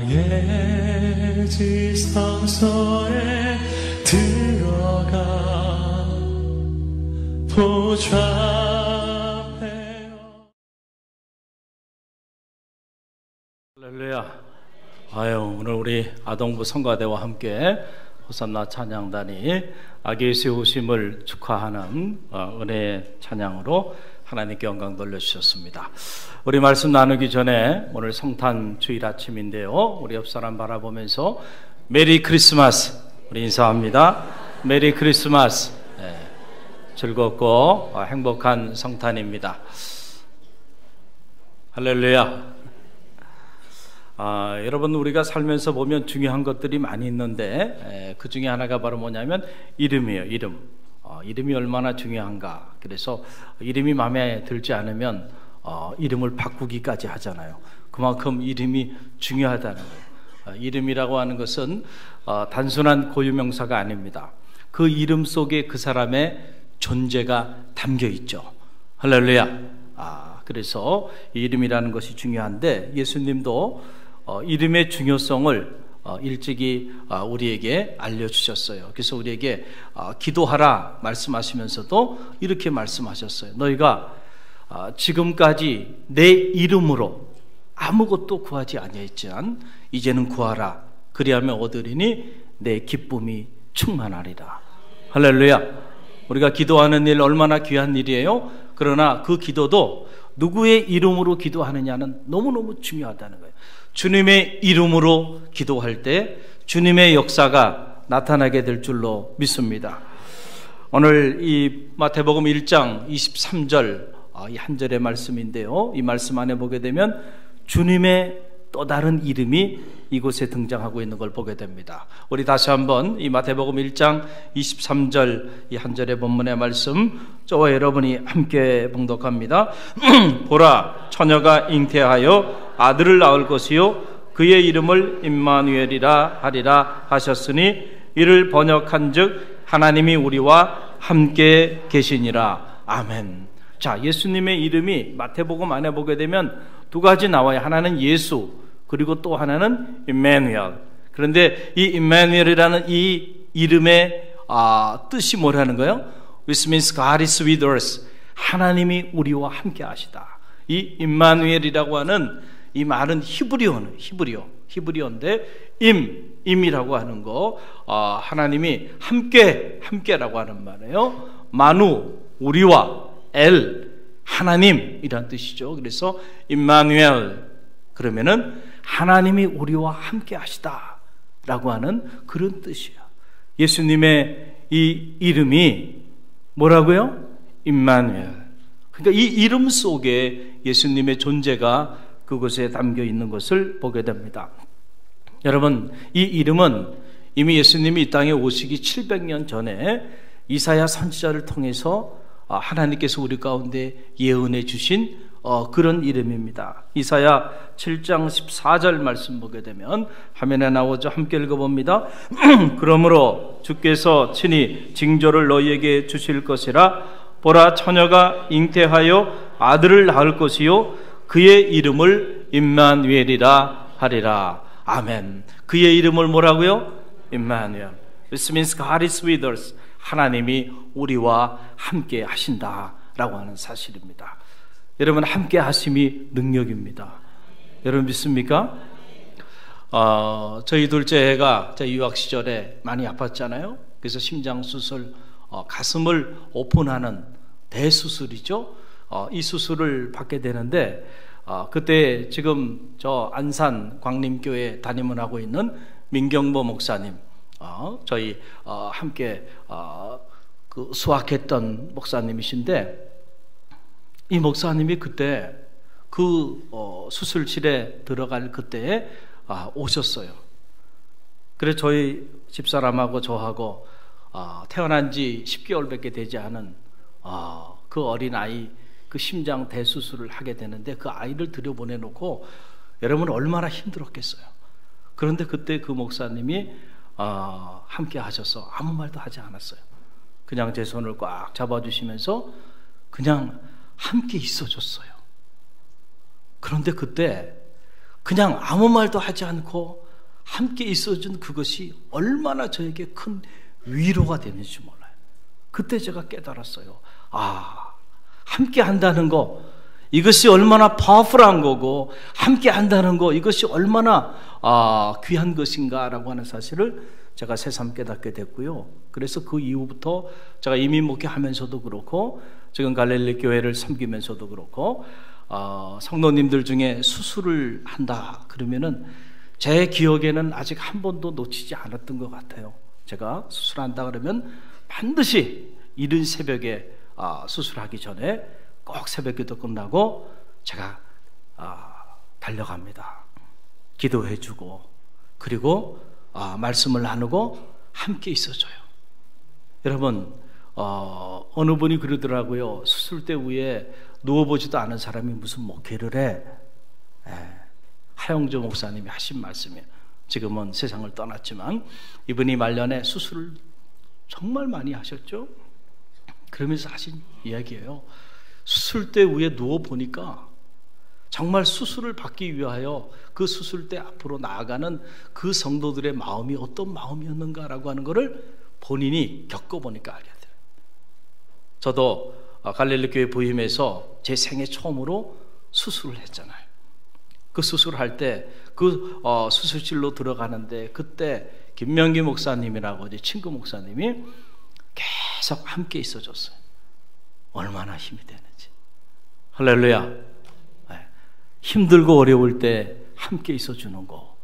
나의 지성소에 들어가 보좌해요. 할렐루야. 오늘 우리 아동부 성가대와 함께 호산나 찬양단이 아기 예수의 오심을 축하하는 은혜의 찬양으로 하나님께 영광 돌려주셨습니다. 우리 말씀 나누기 전에 오늘 성탄 주일 아침인데요, 우리 옆 사람 바라보면서 메리 크리스마스 우리 인사합니다. 메리 크리스마스. 즐겁고 행복한 성탄입니다. 할렐루야. 여러분, 우리가 살면서 보면 중요한 것들이 많이 있는데 그 중에 하나가 바로 뭐냐면 이름이에요. 이름이 얼마나 중요한가. 그래서 이름이 마음에 들지 않으면 이름을 바꾸기까지 하잖아요. 그만큼 이름이 중요하다는 거예요. 이름이라고 하는 것은 단순한 고유명사가 아닙니다. 그 이름 속에 그 사람의 존재가 담겨 있죠. 할렐루야. 그래서 이름이라는 것이 중요한데 예수님도 이름의 중요성을 일찍이 우리에게 알려주셨어요. 그래서 우리에게 기도하라 말씀하시면서도 이렇게 말씀하셨어요. 너희가 지금까지 내 이름으로 아무것도 구하지 아니했지만 이제는 구하라. 그리하면 얻으리니 내 기쁨이 충만하리라. 할렐루야. 우리가 기도하는 일 얼마나 귀한 일이에요. 그러나 그 기도도 누구의 이름으로 기도하느냐는 너무너무 중요하다는 거예요. 주님의 이름으로 기도할 때 주님의 역사가 나타나게 될 줄로 믿습니다. 오늘 이 마태복음 1장 23절 이 한 절의 말씀인데요, 이 말씀 안에 보게 되면 주님의 또 다른 이름이 이곳에 등장하고 있는 걸 보게 됩니다. 우리 다시 한번 이 마태복음 1장 23절 이 한 절의 본문의 말씀 저와 여러분이 함께 봉독합니다. 보라, 처녀가 잉태하여 아들을 낳을 것이요 그의 이름을 임마누엘이라 하리라 하셨으니 이를 번역한즉 하나님이 우리와 함께 계시니라. 아멘. 자, 예수님의 이름이 마태복음 안에 보게 되면 두 가지 나와요. 하나는 예수, 그리고 또 하나는 임마누엘. 그런데 이 임마누엘이라는 이 이름의 뜻이 뭐라는 거예요? Which means God is with us. 하나님이 우리와 함께 하시다. 이 임마누엘이라고 하는 이 말은 히브리어인데 임이라고 하는 거 하나님이 함께라고 하는 말이에요. 마누, 우리와, 엘, 하나님이란 뜻이죠. 그래서 임마누엘 그러면은 하나님이 우리와 함께 하시다라고 하는 그런 뜻이에요. 예수님의 이 이름이 뭐라고요? 임마누엘. 그러니까 이 이름 속에 예수님의 존재가 그곳에 담겨 있는 것을 보게 됩니다. 여러분, 이 이름은 이미 예수님이 이 땅에 오시기 700년 전에 이사야 선지자를 통해서 하나님께서 우리 가운데 예언해 주신 그런 이름입니다. 이사야 7장 14절 말씀 보게 되면 화면에 나오죠. 함께 읽어봅니다. 그러므로 주께서 친히 징조를 너희에게 주실 것이라. 보라, 처녀가 잉태하여 아들을 낳을 것이요 그의 이름을 임마누엘이라 하리라. 아멘. 그의 이름을 뭐라고요? 임마누엘. This means God is with us. 하나님이 우리와 함께 하신다라고 하는 사실입니다. 여러분, 함께 하심이 능력입니다. 여러분 믿습니까? 저희 둘째 애가 제 유학 시절에 많이 아팠잖아요. 그래서 심장 수술, 가슴을 오픈하는 대수술이죠. 이 수술을 받게 되는데 그때 지금 저 안산 광림교회 담임을 하고 있는 민경보 목사님, 저희 함께 그 수학했던 목사님이신데 이 목사님이 그때 그 수술실에 들어갈 그때에 오셨어요. 그래서 저희 집사람하고 저하고 태어난 지 10개월밖에 되지 않은 그 어린아이 그 심장 대수술을 하게 되는데 그 아이를 들여보내놓고 여러분 얼마나 힘들었겠어요. 그런데 그때 그 목사님이 함께 하셔서 아무 말도 하지 않았어요. 그냥 제 손을 꽉 잡아주시면서 그냥 함께 있어줬어요. 그런데 그때 그냥 아무 말도 하지 않고 함께 있어준 그것이 얼마나 저에게 큰 위로가 되는지 몰라요. 그때 제가 깨달았어요. 함께 한다는 거, 이것이 얼마나 파워풀한 거고, 함께 한다는 거, 이것이 얼마나 귀한 것인가라고 하는 사실을 제가 새삼 깨닫게 됐고요. 그래서 그 이후부터 제가 이민 목회하면서도 그렇고, 지금 갈릴리 교회를 섬기면서도 그렇고, 성도님들 중에 수술을 한다 그러면은 제 기억에는 아직 한 번도 놓치지 않았던 것 같아요. 제가 수술한다 그러면 반드시 이른 새벽에 수술하기 전에 꼭 새벽기도 끝나고 제가 달려갑니다. 기도해주고, 그리고 말씀을 나누고 함께 있어줘요. 여러분, 어느 분이 그러더라고요. 수술대 위에 누워보지도 않은 사람이 무슨 목회를 해. 하영조 목사님이 하신 말씀이에요. 지금은 세상을 떠났지만 이분이 말년에 수술을 정말 많이 하셨죠. 그러면서 하신 이야기예요. 수술대 위에 누워보니까 정말 수술을 받기 위하여 그 수술대 앞으로 나아가는 그 성도들의 마음이 어떤 마음이었는가라고 하는 것을 본인이 겪어보니까 알게 돼요. 저도 갈릴리 교회 부임해서 제 생애 처음으로 수술을 했잖아요. 그 수술할 때 그 수술실로 들어가는데 그때 김명기 목사님이라고 이제 친구 목사님이 계속 함께 있어줬어요. 얼마나 힘이 되는지. 할렐루야. 힘들고 어려울 때 함께 있어주는 거,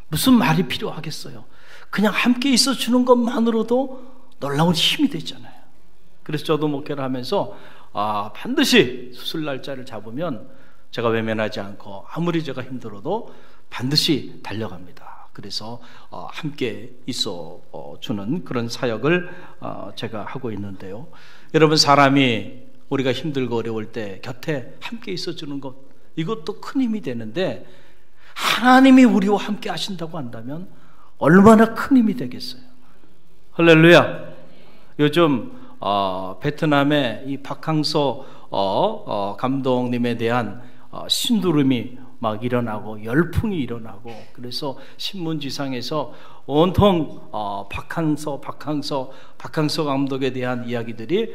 무슨 말이 필요하겠어요. 그냥 함께 있어주는 것만으로도 놀라운 힘이 되잖아요. 그래서 저도 목회를 하면서 반드시 수술 날짜를 잡으면 제가 외면하지 않고 아무리 제가 힘들어도 반드시 달려갑니다. 그래서 함께 있어 주는 그런 사역을 제가 하고 있는데요. 여러분, 사람이 우리가 힘들고 어려울 때 곁에 함께 있어 주는 것, 이것도 큰 힘이 되는데, 하나님이 우리와 함께 하신다고 한다면 얼마나 큰 힘이 되겠어요. 할렐루야. 요즘 베트남의 이 박항서 감독님에 대한 신두름이 막 일어나고 열풍이 일어나고, 그래서 신문지상에서 온통 박항서 감독에 대한 이야기들이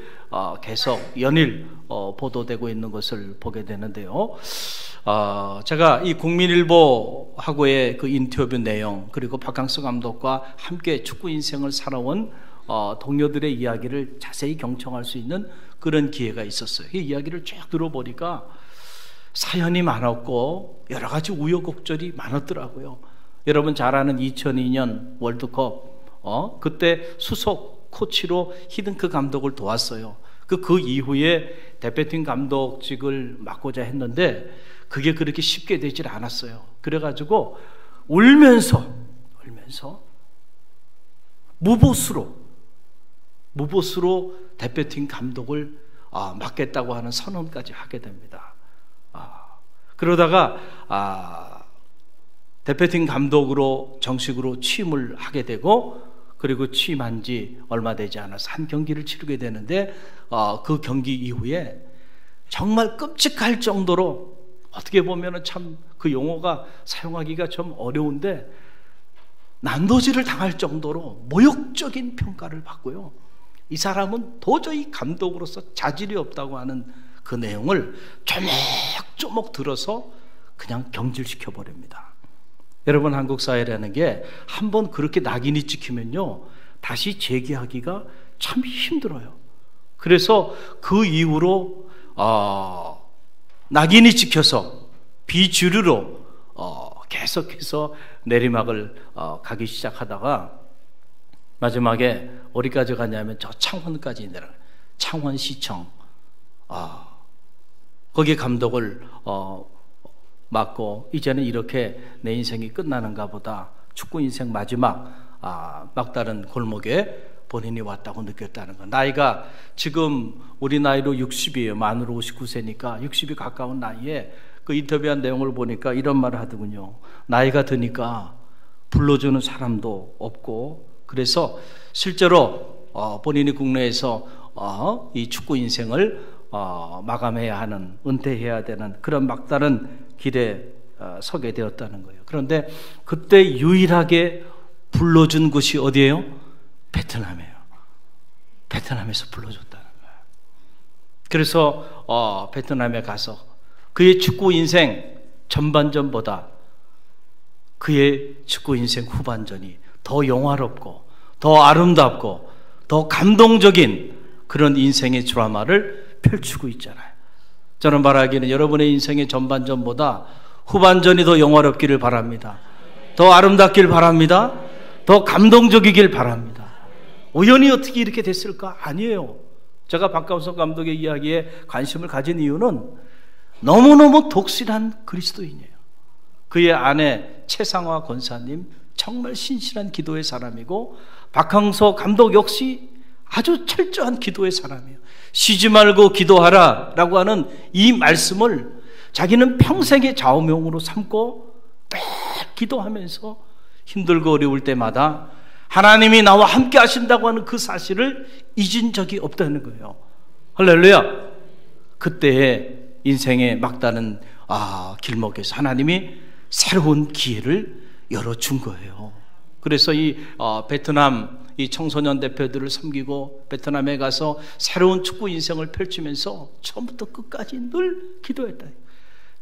계속 연일 보도되고 있는 것을 보게 되는데요. 제가 이 국민일보하고의 그 인터뷰 내용, 그리고 박항서 감독과 함께 축구 인생을 살아온 동료들의 이야기를 자세히 경청할 수 있는 그런 기회가 있었어요. 이 이야기를 쭉 들어보니까 사연이 많았고 여러 가지 우여곡절이 많았더라고요. 여러분 잘 아는 2002년 월드컵, 그때 수석 코치로 히든크 감독을 도왔어요. 그 이후에 대표팀 감독직을 맡고자 했는데 그게 그렇게 쉽게 되질 않았어요. 그래가지고 울면서 무보수로 대표팀 감독을 맡겠다고 하는 선언까지 하게 됩니다. 그러다가 대표팀 감독으로 정식으로 취임을 하게 되고, 그리고 취임한 지 얼마 되지 않아서 한 경기를 치르게 되는데, 그 경기 이후에 정말 끔찍할 정도로, 어떻게 보면 참 그 용어가 사용하기가 좀 어려운데, 난도질을 당할 정도로 모욕적인 평가를 받고요. 이 사람은 도저히 감독으로서 자질이 없다고 하는 그 내용을 조목조목 들어서 그냥 경질시켜 버립니다. 여러분, 한국 사회라는 게 한번 그렇게 낙인이 찍히면요, 다시 재기하기가 참 힘들어요. 그래서 그 이후로 낙인이 찍혀서 비주류로 계속해서 내리막을 가기 시작하다가 마지막에 어디까지 가냐면 저 창원까지 내려가요. 창원시청. 거기 감독을 맡고 이제는 이렇게 내 인생이 끝나는가 보다, 축구 인생 마지막 막다른 골목에 본인이 왔다고 느꼈다는 거. 나이가 지금 우리 나이로 60이에요. 만으로 59세니까 60이 가까운 나이에 그 인터뷰한 내용을 보니까 이런 말을 하더군요. 나이가 드니까 불러주는 사람도 없고, 그래서 실제로 본인이 국내에서 이 축구 인생을 마감해야 하는, 은퇴해야 되는 그런 막다른 길에 서게 되었다는 거예요. 그런데 그때 유일하게 불러준 곳이 어디예요? 베트남이에요. 베트남에서 불러줬다는 거예요. 그래서 베트남에 가서 그의 축구 인생 전반전보다 그의 축구 인생 후반전이 더 영화롭고 더 아름답고 더 감동적인 그런 인생의 드라마를 펼치고 있잖아요. 저는 말하기는 여러분의 인생의 전반전보다 후반전이 더 영화롭기를 바랍니다. 더 아름답길 바랍니다. 더 감동적이길 바랍니다. 우연히 어떻게 이렇게 됐을까? 아니에요. 제가 박감성 감독의 이야기에 관심을 가진 이유는 너무너무 독실한 그리스도인이에요. 그의 아내 최상화 권사님 정말 신실한 기도의 사람이고 박항서 감독 역시 아주 철저한 기도의 사람이에요. 쉬지 말고 기도하라 라고 하는 이 말씀을 자기는 평생의 좌우명으로 삼고 매 기도하면서 힘들고 어려울 때마다 하나님이 나와 함께 하신다고 하는 그 사실을 잊은 적이 없다는 거예요. 할렐루야. 그때의 인생의 막다른 길목에서 하나님이 새로운 기회를 열어준 거예요. 그래서 이 베트남 이 청소년 대표들을 섬기고 베트남에 가서 새로운 축구 인생을 펼치면서 처음부터 끝까지 늘 기도했다.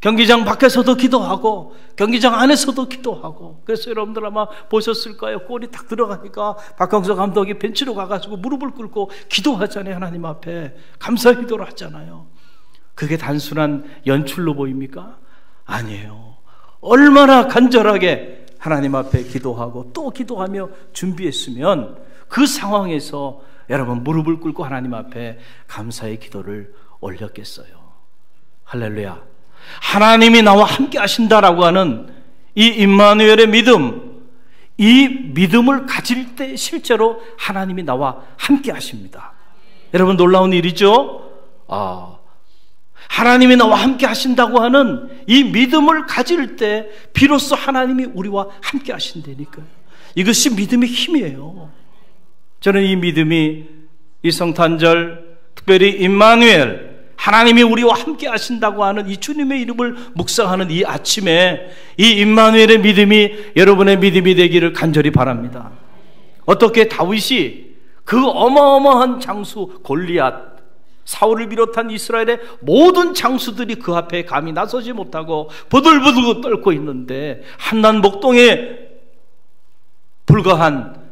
경기장 밖에서도 기도하고 경기장 안에서도 기도하고. 그래서 여러분들 아마 보셨을 거예요. 골이 딱 들어가니까 박광서 감독이 벤치로 가가지고 무릎을 꿇고 기도하잖아요. 하나님 앞에 감사 기도를 하잖아요. 그게 단순한 연출로 보입니까? 아니에요. 얼마나 간절하게 하나님 앞에 기도하고 또 기도하며 준비했으면 그 상황에서 여러분 무릎을 꿇고 하나님 앞에 감사의 기도를 올렸겠어요. 할렐루야. 하나님이 나와 함께 하신다라고 하는 이 임마누엘의 믿음, 이 믿음을 가질 때 실제로 하나님이 나와 함께 하십니다. 여러분 놀라운 일이죠? 하나님이 나와 함께 하신다고 하는 이 믿음을 가질 때 비로소 하나님이 우리와 함께 하신다니까요. 이것이 믿음의 힘이에요. 저는 이 믿음이 이 성탄절 특별히 임마누엘 하나님이 우리와 함께 하신다고 하는 이 주님의 이름을 묵상하는 이 아침에 이 임마누엘의 믿음이 여러분의 믿음이 되기를 간절히 바랍니다. 어떻게 다윗이 그 어마어마한 장수 골리앗 사울을 비롯한 이스라엘의 모든 장수들이 그 앞에 감히 나서지 못하고 부들부들 떨고 있는데 한낱 목동에 불과한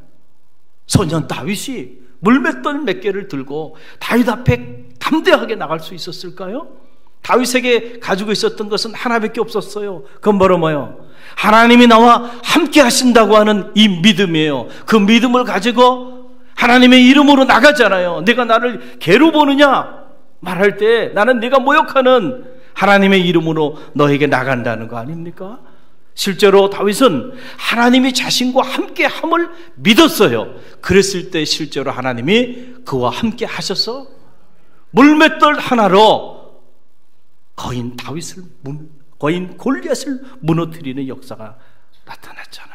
소년 다윗이 물맷돌 몇 개를 들고 다윗 앞에 담대하게 나갈 수 있었을까요? 다윗에게 가지고 있었던 것은 하나밖에 없었어요. 그건 바로 뭐예요? 하나님이 나와 함께 하신다고 하는 이 믿음이에요. 그 믿음을 가지고 하나님의 이름으로 나가잖아요. 내가 나를 개로 보느냐 말할 때 나는 네가 모욕하는 하나님의 이름으로 너에게 나간다는 거 아닙니까? 실제로 다윗은 하나님이 자신과 함께함을 믿었어요. 그랬을 때 실제로 하나님이 그와 함께 하셔서 물맷돌 하나로 거인 골리앗을 무너뜨리는 역사가 나타났잖아요.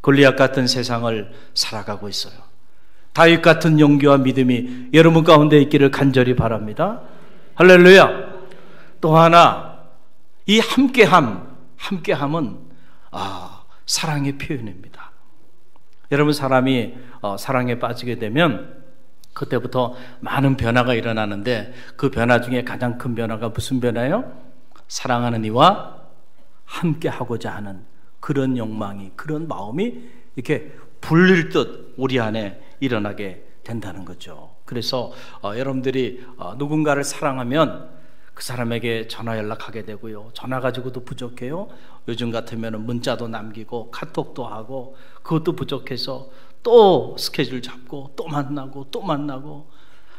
골리앗 같은 세상을 살아가고 있어요. 다윗 같은 용기와 믿음이 여러분 가운데 있기를 간절히 바랍니다. 할렐루야. 또 하나 이 함께함은 사랑의 표현입니다. 여러분 사람이 사랑에 빠지게 되면 그때부터 많은 변화가 일어나는데 그 변화 중에 가장 큰 변화가 무슨 변화예요? 사랑하는 이와 함께하고자 하는 그런 욕망이, 그런 마음이 이렇게 불릴 듯 우리 안에 일어나게 된다는 거죠. 그래서 여러분들이 누군가를 사랑하면 그 사람에게 전화 연락하게 되고요. 전화 가지고도 부족해요. 요즘 같으면 문자도 남기고 카톡도 하고 그것도 부족해서 또 스케줄 잡고 또 만나고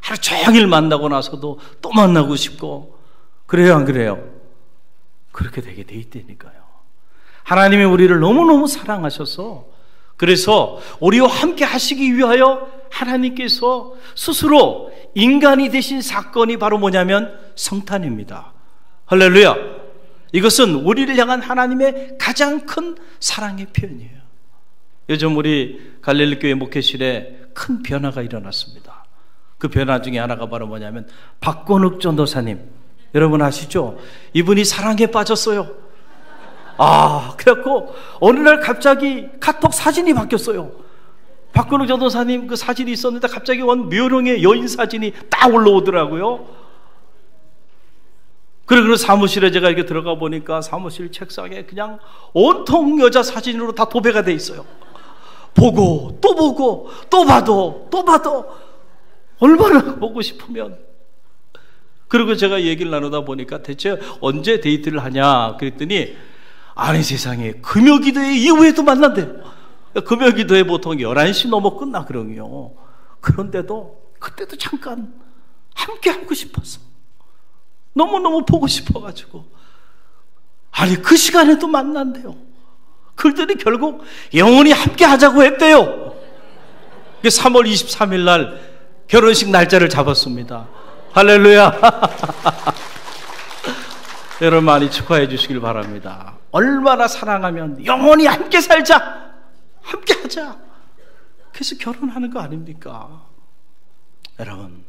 하루 종일 만나고 나서도 또 만나고 싶고 그래요 안 그래요? 그렇게 되게 돼 있다니까요. 하나님이 우리를 너무너무 사랑하셔서 그래서 우리와 함께 하시기 위하여 하나님께서 스스로 인간이 되신 사건이 바로 뭐냐면 성탄입니다. 할렐루야. 이것은 우리를 향한 하나님의 가장 큰 사랑의 표현이에요. 요즘 우리 갈릴리 교회 목회실에 큰 변화가 일어났습니다. 그 변화 중에 하나가 바로 뭐냐면 박건욱 전도사님, 여러분 아시죠? 이분이 사랑에 빠졌어요. 그래갖고 어느 날 갑자기 카톡 사진이 바뀌었어요. 박근홍 전도사님 그 사진이 있었는데 갑자기 원 묘령의 여인 사진이 딱 올라오더라고요. 그리고 사무실에 제가 이렇게 들어가 보니까 사무실 책상에 그냥 온통 여자 사진으로 다 도배가 돼 있어요. 보고 또 보고 또 봐도 또 봐도 얼마나 보고 싶으면. 그리고 제가 얘기를 나누다 보니까 대체 언제 데이트를 하냐 그랬더니 아니 세상에 금요기도회 이후에도 만난대요. 금요기도회 보통 11시 넘어 끝나 그러요. 그런데도 그때도 잠깐 함께 하고 싶었어. 너무너무 보고 싶어가지고 아니 그 시간에도 만난대요. 그랬더니 결국 영원히 함께 하자고 했대요. 3월 23일 날 결혼식 날짜를 잡았습니다. 할렐루야. 여러분 많이 축하해 주시길 바랍니다. 얼마나 사랑하면 영원히 함께 살자, 함께 하자. 그래서 결혼하는 거 아닙니까? 여러분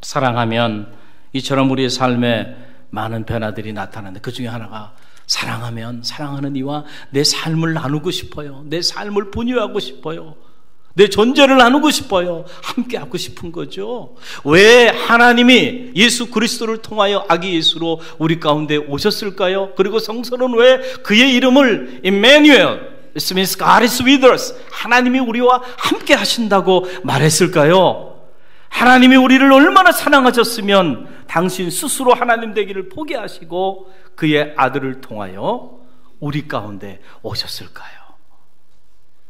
사랑하면 이처럼 우리의 삶에 많은 변화들이 나타나는데 그 중에 하나가 사랑하면 사랑하는 이와 내 삶을 나누고 싶어요. 내 삶을 분유하고 싶어요. 내 존재를 나누고 싶어요. 함께 하고 싶은 거죠. 왜 하나님이 예수 그리스도를 통하여 아기 예수로 우리 가운데 오셨을까요? 그리고 성서는 왜 그의 이름을 Emmanuel, It means God is with us, 하나님이 우리와 함께 하신다고 말했을까요? 하나님이 우리를 얼마나 사랑하셨으면 당신 스스로 하나님 되기를 포기하시고 그의 아들을 통하여 우리 가운데 오셨을까요?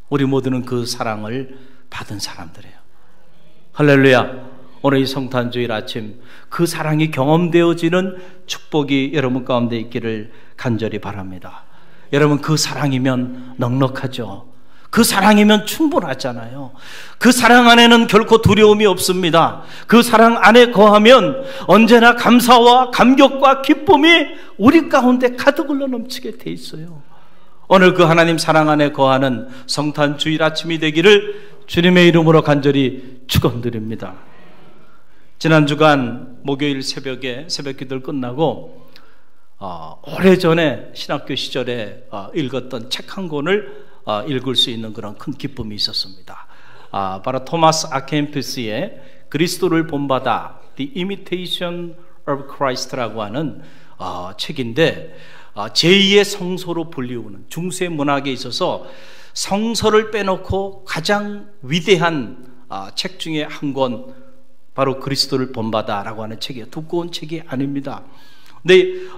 우리 모두는 그 사랑을 받은 사람들이에요. 할렐루야. 오늘 이 성탄주일 아침 그 사랑이 경험되어지는 축복이 여러분 가운데 있기를 간절히 바랍니다. 여러분 그 사랑이면 넉넉하죠. 그 사랑이면 충분하잖아요. 그 사랑 안에는 결코 두려움이 없습니다. 그 사랑 안에 거하면 언제나 감사와 감격과 기쁨이 우리 가운데 가득 흘러 넘치게 돼 있어요. 오늘 그 하나님 사랑 안에 거하는 성탄 주일 아침이 되기를 주님의 이름으로 간절히 축원드립니다. 지난 주간 목요일 새벽에 새벽 기도를 끝나고 오래전에 신학교 시절에 읽었던 책 한 권을 읽을 수 있는 그런 큰 기쁨이 있었습니다. 바로 토마스 아켄피스의 그리스도를 본받아 The Imitation of Christ라고 하는 책인데 제2의 성서로 불리우는 중세 문학에 있어서 성서를 빼놓고 가장 위대한 책 중에 한 권, 바로 그리스도를 본받아라고 하는 책이에요. 두꺼운 책이 아닙니다. 근데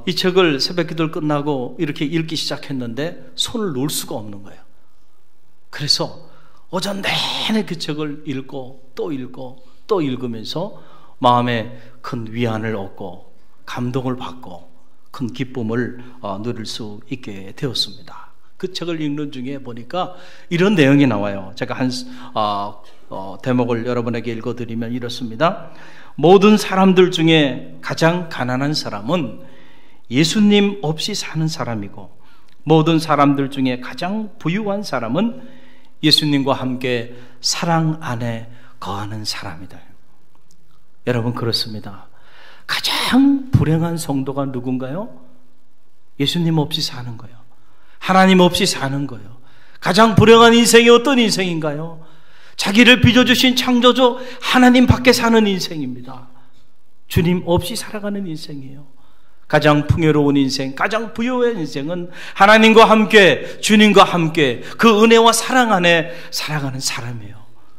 이 책을 새벽 기도를 끝나고 이렇게 읽기 시작했는데 손을 놓을 수가 없는 거예요. 그래서 오전 내내 그 책을 읽고 또 읽고 또 읽으면서 마음에 큰 위안을 얻고 감동을 받고 큰 기쁨을 누릴 수 있게 되었습니다. 그 책을 읽는 중에 보니까 이런 내용이 나와요. 제가 한 대목을 여러분에게 읽어드리면 이렇습니다. 모든 사람들 중에 가장 가난한 사람은 예수님 없이 사는 사람이고, 모든 사람들 중에 가장 부유한 사람은 예수님과 함께 사랑 안에 거하는 사람이다. 여러분 그렇습니다. 가장 불행한 성도가 누군가요? 예수님 없이 사는 거예요. 하나님 없이 사는 거예요. 가장 불행한 인생이 어떤 인생인가요? 자기를 빚어주신 창조주 하나님 밖에 사는 인생입니다. 주님 없이 살아가는 인생이에요. 가장 풍요로운 인생, 가장 부유한 인생은 하나님과 함께, 주님과 함께 그 은혜와 사랑 안에 살아가는 사람이에요.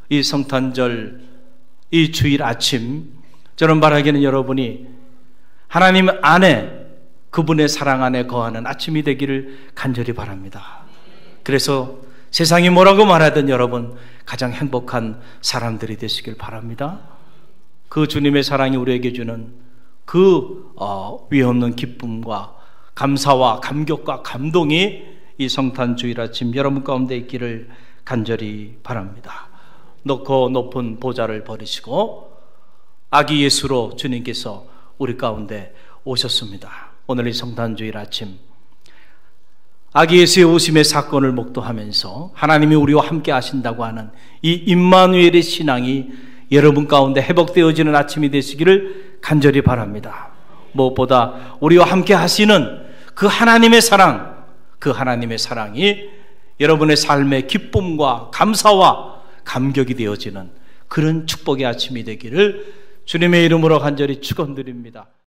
이 성탄절, 이 주일 아침, 저는 바라기는 여러분이 하나님 안에, 그분의 사랑 안에 거하는 아침이 되기를 간절히 바랍니다. 그래서 세상이 뭐라고 말하든 여러분 가장 행복한 사람들이 되시길 바랍니다. 그 주님의 사랑이 우리에게 주는 그 위없는 기쁨과 감사와 감격과 감동이 이 성탄 주일 아침 여러분 가운데 있기를 간절히 바랍니다. 높고 높은 보좌를 버리시고 아기 예수로 주님께서 우리 가운데 오셨습니다. 오늘 이 성탄 주일 아침 아기 예수의 오심의 사건을 목도하면서 하나님이 우리와 함께 하신다고 하는 이 임마누엘의 신앙이 여러분 가운데 회복되어지는 아침이 되시기를 간절히 바랍니다. 무엇보다 우리와 함께 하시는 그 하나님의 사랑, 그 하나님의 사랑이 여러분의 삶의 기쁨과 감사와 감격이 되어지는 그런 축복의 아침이 되기를 주님의 이름으로 간절히 축원드립니다.